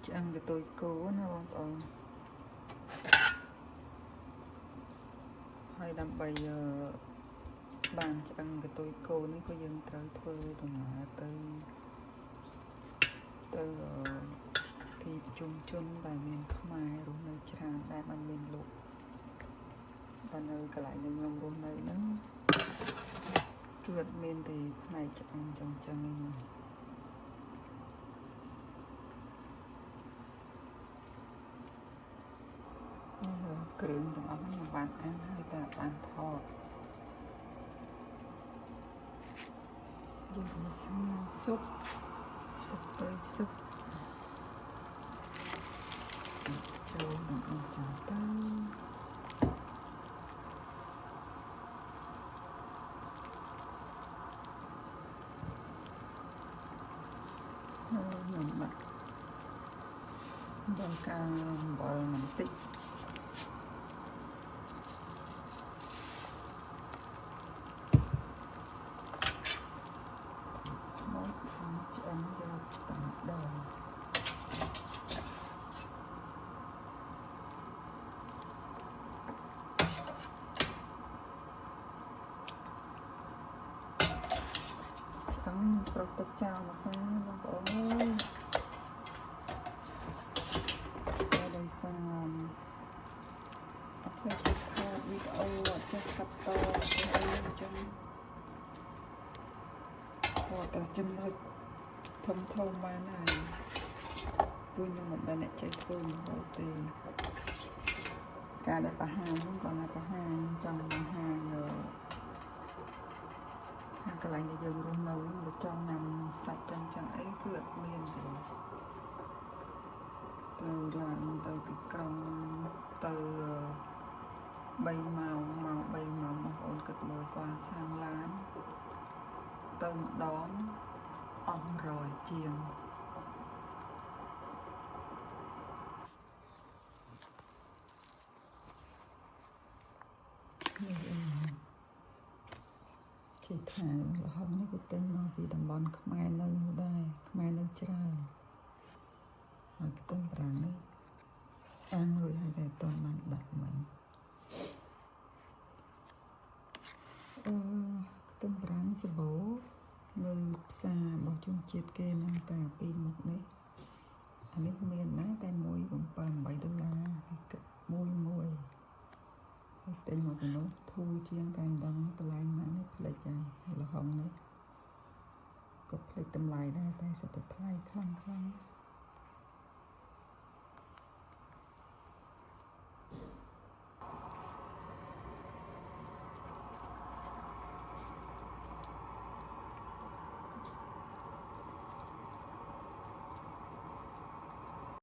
ឆ្អឹងកតុយគោណាបងប្អូនហើយដើម្បីបានឆ្អឹងកតុយគោនេះក៏យើងត្រូវធ្វើដំណើរទៅទីប្រជុំជនដែលមានខ្មែររស់នៅច្រើនដែលมันមានលោកតែនៅកន្លែងដែលខ្ញុំរស់នៅហ្នឹងគឺអត់មានទេផ្នែកឆ្អឹងចឹងឯងគ្រឿងទាំងអស់ហ្នឹងបានអានហើយតែបានថតយកមកស្ងោរស៊ុបទៅស៊ុបចូលនឹងអស់ចឹងទៅខ្ញុំដាក់ដល់ការអំបិលបន្តិចឆ្អឹងយកតែម្ដងឆ្អឹងស្រោចទឹកចោលមកសាបងប្អូនអើយតែដោយសារអត់សូវចេះថតវីដេអូអត់ចេះកាត់តអីអញ្ចឹងគាត់តែចំណុចធំបានហើយព្រោះខ្ញុំមិនបានអ្នកចេះធ្វើម្ហូបទេការដែលបរិហាហ្នឹងក៏ណាបរិហាចង់បង្ហាញកន្លែងដែលយើងរស់នៅវាចង់ញ៉ាំសាច់ចឹងអីគឺអត់មានទេត្រូវឡើងទៅទីក្រុងទៅ3 ម៉ោងមក3 ម៉ោងបងប្អូនគិតមើលគាត់សាំងឡានទៅម្ដងអស់100ជាងជាថាលហុងនេះក៏ទិញមកពីតំបន់ខ្មែរនៅដែរខ្មែរនៅច្រើនហើយខ្ទឹមប្រាំងនេះអាំងរួចហើយតែអត់ទាន់បានដាក់មិញខ្ទឹមប្រាំងសាបូនៅផ្សាររបស់ជនជាតិគេហ្នឹងតែពីមុខនេះអានេះមានណាតែ$1.78គិតមួយហើយទិញមកពីនោះធូរជាងតែម្ដងតម្លៃម៉ានេះផ្លេចហើយលហុងនេះក៏ផ្លេចតម្លៃដែរតែសិតតែថ្លៃខ្លាំង